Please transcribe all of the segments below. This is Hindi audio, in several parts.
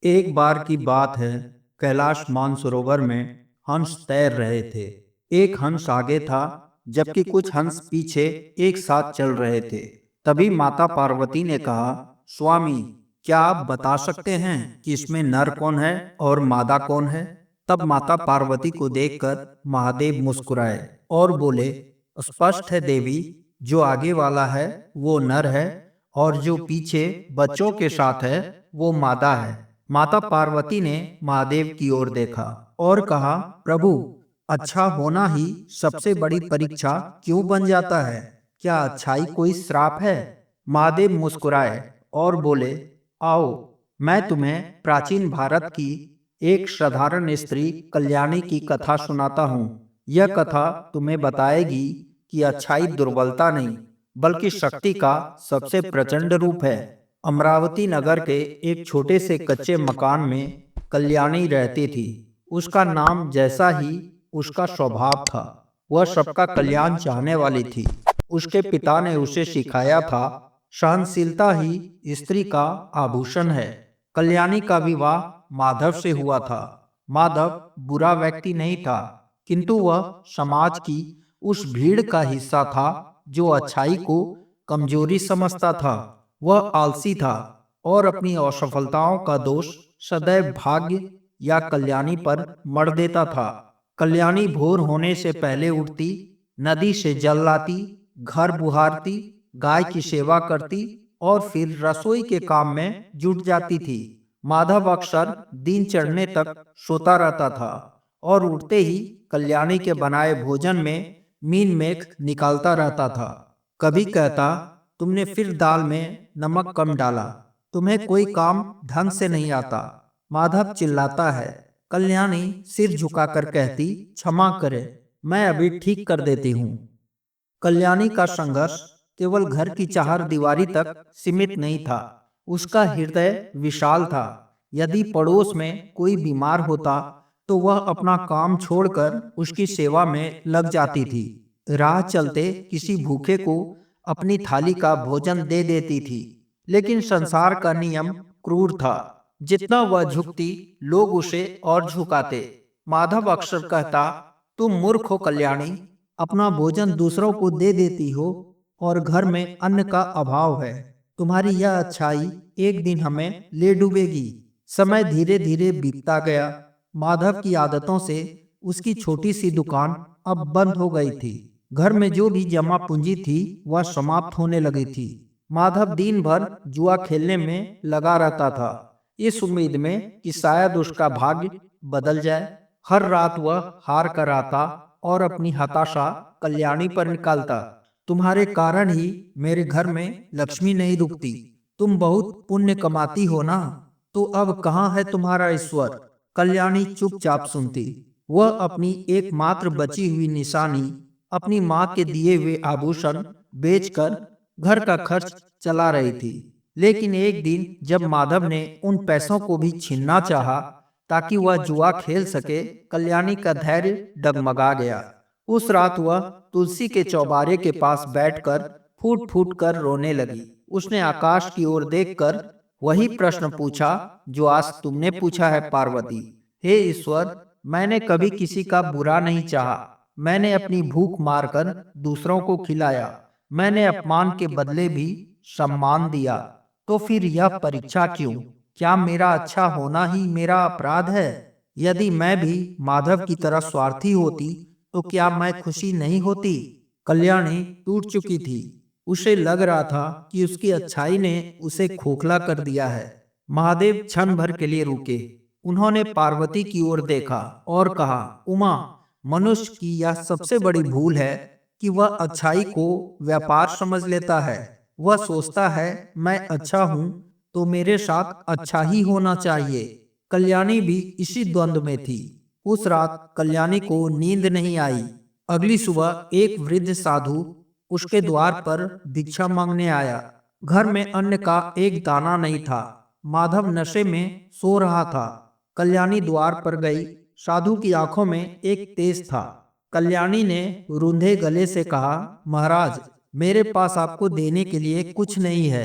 एक बार की बात है। कैलाश मानसरोवर में हंस तैर रहे थे। एक हंस आगे था, जबकि कुछ हंस पीछे एक साथ चल रहे थे। तभी माता पार्वती ने कहा, स्वामी, क्या आप बता सकते हैं कि इसमें नर कौन है और मादा कौन है? तब माता पार्वती को देखकर महादेव मुस्कुराए और बोले, स्पष्ट है देवी, जो आगे वाला है वो नर है और जो पीछे बच्चों के साथ है वो मादा है। माता पार्वती ने महादेव की ओर देखा और कहा, प्रभु, अच्छा होना ही सबसे बड़ी परीक्षा क्यों बन जाता है? क्या अच्छाई कोई श्राप है? महादेव मुस्कुराए और बोले, आओ, मैं तुम्हें प्राचीन भारत की एक साधारण स्त्री कल्याणी की कथा सुनाता हूँ। यह कथा तुम्हें बताएगी कि अच्छाई दुर्बलता नहीं, बल्कि शक्ति का सबसे प्रचंड रूप है। अमरावती नगर के एक छोटे से कच्चे मकान में कल्याणी रहती थी। उसका नाम जैसा ही उसका स्वभाव था, वह सबका कल्याण चाहने वाली थी। उसके पिता ने उसे सिखाया था, सहनशीलता ही स्त्री का आभूषण है। कल्याणी का विवाह माधव से हुआ था। माधव बुरा व्यक्ति नहीं था, किंतु वह समाज की उस भीड़ का हिस्सा था जो अच्छाई को कमजोरी समझता था। वह आलसी था और अपनी असफलताओं का दोष सदैव भाग्य या कल्याणी पर मढ़ देता था। कल्याणी भोर होने से पहले उठती, नदी से जल लाती, घर बुहारती, गाय की सेवा करती और फिर रसोई के काम में जुट जाती थी। माधव अक्सर दिन चढ़ने तक सोता रहता था और उठते ही कल्याणी के बनाए भोजन में मीन मेख निकालता रहता था। कभी कहता, तुमने फिर दाल में नमक कम डाला, तुम्हें कोई काम ढंग से नहीं आता। माधव चिल्लाता है। कल्याणी सिर झुकाकर कहती, क्षमा करे, मैं अभी ठीक कर देती हूँ। कल्याणी का संघर्ष केवल घर की चार दीवारी तक सीमित नहीं था। उसका हृदय विशाल था। यदि पड़ोस में कोई बीमार होता तो वह अपना काम छोड़कर उसकी सेवा में लग जाती थी। राह चलते किसी भूखे को अपनी थाली का भोजन दे देती थी। लेकिन संसार का नियम क्रूर था। जितना वह झुकती, लोग उसे और झुकाते। माधव अक्सर कहता, तुम मूर्ख हो कल्याणी, अपना भोजन दूसरों को दे देती हो और घर में अन्न का अभाव है। तुम्हारी यह अच्छाई एक दिन हमें ले डूबेगी। समय धीरे धीरे बीतता गया। माधव की आदतों से उसकी छोटी सी दुकान अब बंद हो गई थी। घर में जो भी जमा पूंजी थी वह समाप्त होने लगी थी। माधव दिन भर जुआ खेलने में लगा रहता था, इस उम्मीद में कि शायद उसका भाग्य बदल जाए। हर रात वह हार कर आता और अपनी हताशा कल्याणी पर निकालता। तुम्हारे कारण ही मेरे घर में लक्ष्मी नहीं रुकती। तुम बहुत पुण्य कमाती हो ना, तो अब कहाँ है तुम्हारा ईश्वर? कल्याणी चुपचाप सुनती। वह अपनी एकमात्र बची हुई निशानी, अपनी माँ के दिए हुए आभूषण बेचकर घर का खर्च चला रही थी। लेकिन एक दिन जब माधव ने उन पैसों को भी छीनना चाहा ताकि वह जुआ खेल सके, कल्याणी का धैर्य डगमगा गया। उस रात वह तुलसी के चौबारे के पास बैठकर फूट फूट कर रोने लगी। उसने आकाश की ओर देखकर वही प्रश्न पूछा जो आज तुमने पूछा है पार्वती। हे ईश्वर, मैंने कभी किसी का बुरा नहीं चाहा। मैंने अपनी भूख मारकर दूसरों को खिलाया। मैंने अपमान के बदले भी सम्मान दिया। तो फिर यह परीक्षा क्यों? क्या मेरा अच्छा होना ही मेरा अपराध है? यदि मैं भी माधव की तरह स्वार्थी होती तो क्या मैं खुशी नहीं होती? कल्याणी टूट चुकी थी। उसे लग रहा था कि उसकी अच्छाई ने उसे खोखला कर दिया है। महादेव क्षण भर के लिए रुके। उन्होंने पार्वती की ओर देखा और कहा, उमा, मनुष्य की यह सबसे बड़ी भूल है कि वह अच्छाई को व्यापार समझ लेता है। वह सोचता है, मैं अच्छा हूँ तो मेरे साथ अच्छा ही होना चाहिए। कल्याणी भी इसी द्वंद में थी। उस रात कल्याणी को नींद नहीं आई। अगली सुबह एक वृद्ध साधु उसके द्वार पर भिक्षा मांगने आया। घर में अन्न का एक दाना नहीं था। माधव नशे में सो रहा था। कल्याणी द्वार पर गई। साधु की आंखों में एक तेज था। कल्याणी ने रूंधे गले से कहा, महाराज, मेरे पास आपको देने के लिए कुछ नहीं है,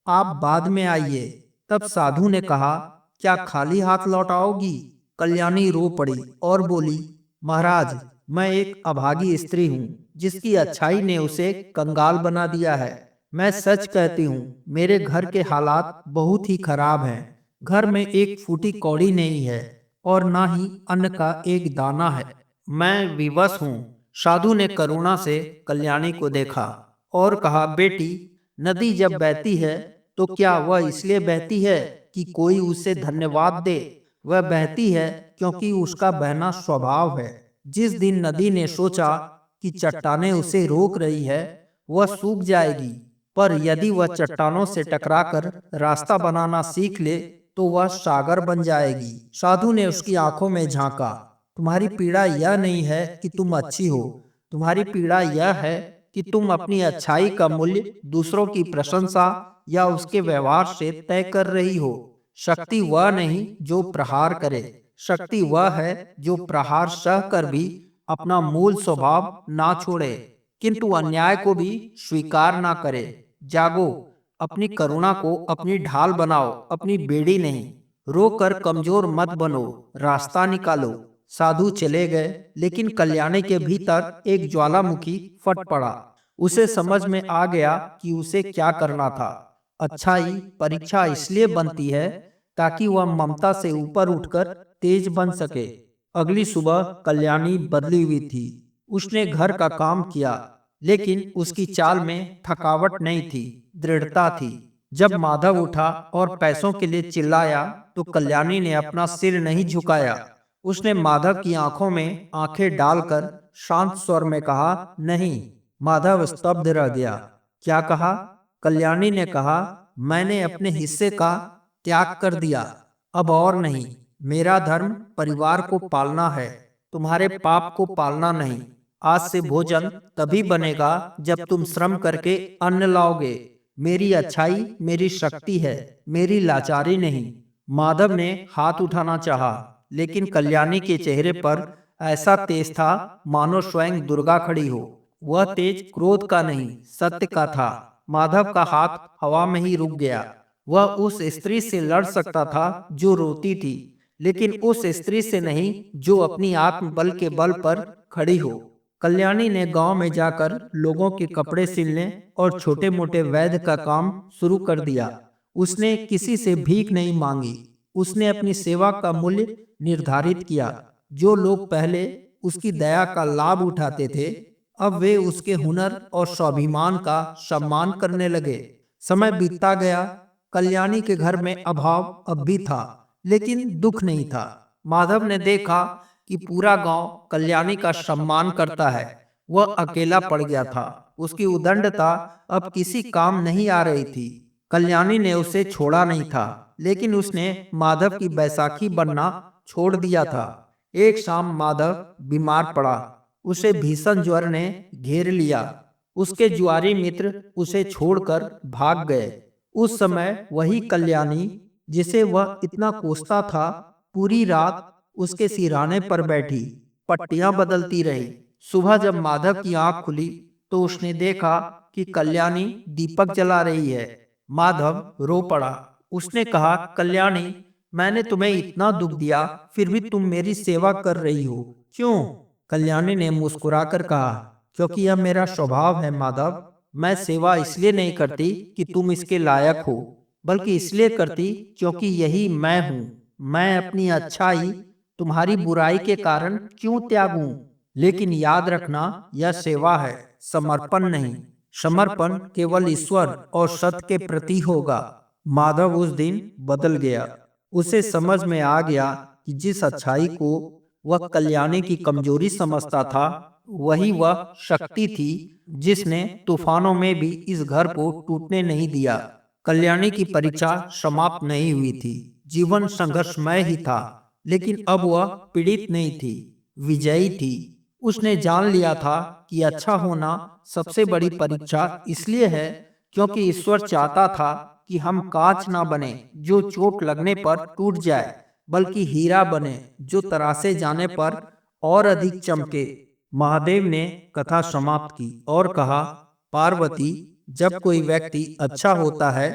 आप बाद में आइए। तब साधु ने कहा, क्या खाली हाथ लौटाओगी? कल्याणी रो पड़ी और बोली, महाराज, मैं एक अभागी स्त्री हूँ जिसकी अच्छाई ने उसे कंगाल बना दिया है। मैं सच कहती हूँ, मेरे घर के हालात बहुत ही खराब हैं। घर में एक फूटी कौड़ी नहीं है और ना ही अन्न का एक दाना है। मैं विवश हूँ। साधु ने करुणा से कल्याणी को देखा और कहा, बेटी, नदी जब बहती है तो क्या वह इसलिए बहती है कि कोई उसे धन्यवाद दे? वह बहती है क्योंकि उसका बहना स्वभाव है। जिस दिन नदी ने सोचा कि चट्टानें उसे रोक रही है, वह सूख जाएगी, पर यदि वह चट्टानों से टकराकर रास्ता बनाना सीख ले तो वह सागर बन जाएगी। साधु ने उसकी आंखों में झांका। तुम्हारी पीड़ा यह नहीं है कि तुम अच्छी हो, तुम्हारी पीड़ा यह है कि तुम अपनी अच्छाई का मूल्य दूसरों की प्रशंसा या उसके व्यवहार से तय कर रही हो। शक्ति वह नहीं जो प्रहार करे, शक्ति वह है जो प्रहार सह कर भी अपना मूल स्वभाव ना छोड़े, किंतु अन्याय को भी स्वीकार ना करे। जागो, अपनी करुणा को अपनी ढाल बनाओ, अपनी बेड़ी नहीं। रोकर कमजोर मत बनो, रास्ता निकालो। साधु चले गए, लेकिन कल्याणी के भीतर एक ज्वालामुखी फट पड़ा। उसे समझ में आ गया कि उसे क्या करना था। अच्छाई परीक्षा इसलिए बनती है ताकि वह ममता से ऊपर उठकर तेज बन सके। अगली सुबह कल्याणी बदली हुई थी। उसने घर का काम किया, लेकिन उसकी चाल में थकावट नहीं थी, दृढ़ता थी। जब माधव उठा और पैसों के लिए चिल्लाया तो कल्याणी ने अपना सिर नहीं झुकाया। उसने माधव की आंखों में आंखें डालकर शांत स्वर में कहा, नहीं। माधव स्तब्ध रह गया। क्या कहा? कल्याणी ने कहा, मैंने अपने हिस्से का त्याग कर दिया, अब और नहीं। मेरा धर्म परिवार को पालना है, तुम्हारे पाप को पालना नहीं। आज से भोजन तभी बनेगा जब तुम श्रम करके अन्न लाओगे। मेरी अच्छाई मेरी शक्ति है, मेरी लाचारी नहीं। माधव ने हाथ उठाना चाहा, लेकिन कल्याणी के चेहरे पर ऐसा तेज था मानो स्वयं दुर्गा खड़ी हो। वह तेज क्रोध का नहीं, सत्य का था। माधव का हाथ हवा में ही रुक गया। वह उस स्त्री से लड़ सकता था जो रोती थी, लेकिन उस स्त्री से नहीं जो अपनी आत्मबल के बल पर खड़ी हो। कल्याणी ने गांव में जाकर लोगों के कपड़े सिलने और छोटे मोटे वैद्य का काम शुरू कर दिया। उसने किसी से भीख नहीं मांगी। उसने अपनी सेवा का मूल्य निर्धारित किया। जो लोग पहले उसकी दया का लाभ उठाते थे, अब वे उसके हुनर और स्वाभिमान का सम्मान करने लगे। समय बीतता गया। कल्याणी के घर में अभाव अब भी था, लेकिन दुख नहीं था। माधव ने देखा कि पूरा गांव कल्याणी का सम्मान करता है। वह अकेला पड़ गया था। उसकी उदंडता अब किसी काम नहीं आ रही थी। कल्याणी ने उसे छोड़ा नहीं था, लेकिन उसने माधव की बैसाखी बनना छोड़ दिया था। एक शाम माधव बीमार पड़ा। उसे भीषण ज्वर ने घेर लिया। उसके जुआरी मित्र उसे छोड़कर भाग गए। उस समय वही कल्याणी, जिसे वह इतना कोसता था, पूरी रात उसके सिरहाने पर बैठी पट्टियां बदलती रही। सुबह जब माधव की आंख खुली तो उसने देखा कि कल्याणी दीपक जला रही है। माधव रो पड़ा। उसने कहा, कल्याणी, मैंने तुम्हें इतना दुख दिया, फिर भी तुम मेरी सेवा कर रही हो, क्यों? कल्याणी ने मुस्कुराकर कहा, क्योंकि यह मेरा स्वभाव है माधव। मैं सेवा इसलिए नहीं करती कि तुम इसके लायक हो, बल्कि इसलिए करती क्योंकि यही मैं हूँ। मैं अपनी अच्छाई तुम्हारी बुराई के कारण क्यों त्यागूं? लेकिन याद रखना, यह सेवा है, समर्पण नहीं। समर्पण केवल ईश्वर और सत्य के प्रति होगा। माधव उस दिन बदल गया। उसे समझ में आ गया कि जिस अच्छाई को वह कल्याणी की कमजोरी समझता था, वही वह शक्ति थी जिसने तूफानों में भी इस घर को टूटने नहीं दिया। कल्याणी की परीक्षा समाप्त नहीं हुई थी। जीवन संघर्षमय ही था, लेकिन अब वह पीड़ित नहीं थी, विजयी थी। उसने जान लिया था कि अच्छा होना सबसे बड़ी परीक्षा इसलिए है क्योंकि ईश्वर चाहता था कि हम कांच ना बने जो चोट लगने पर टूट जाए, बल्कि हीरा बने जो तरासे जाने पर और अधिक चमके। महादेव ने कथा समाप्त की और कहा, पार्वती, जब कोई व्यक्ति अच्छा होता है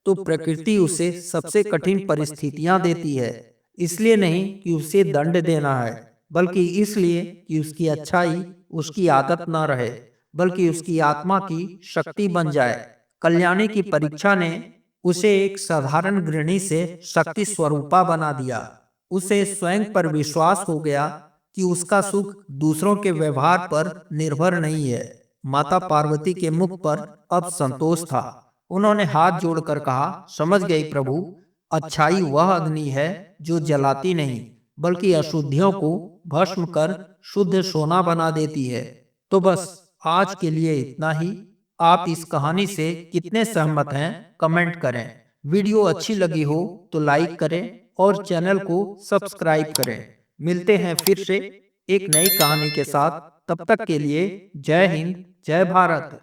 तो प्रकृति उसे सबसे कठिन परिस्थितियां देती है, इसलिए नहीं कि उसे दंड देना है, बल्कि इसलिए कि उसकी अच्छाई उसकी आदत न रहे, बल्कि उसकी आत्मा की शक्ति बन जाए। कल्याणी की परीक्षा ने उसे एक साधारण गृहिणी से शक्ति स्वरूपा बना दिया। उसे स्वयं पर विश्वास हो गया कि उसका सुख दूसरों के व्यवहार पर निर्भर नहीं है। माता पार्वती के मुख पर अब संतोष था। उन्होंने हाथ जोड़कर कहा, समझ गई प्रभु, अच्छाई वह अग्नि है जो जलाती नहीं, बल्कि अशुद्धियों को भस्म कर शुद्ध सोना बना देती है। तो बस आज के लिए इतना ही। आप इस कहानी से कितने सहमत हैं, कमेंट करें। वीडियो अच्छी लगी हो तो लाइक करें और चैनल को सब्सक्राइब करें। मिलते हैं फिर से एक नई कहानी के साथ। तब तक के लिए जय हिंद, जय भारत।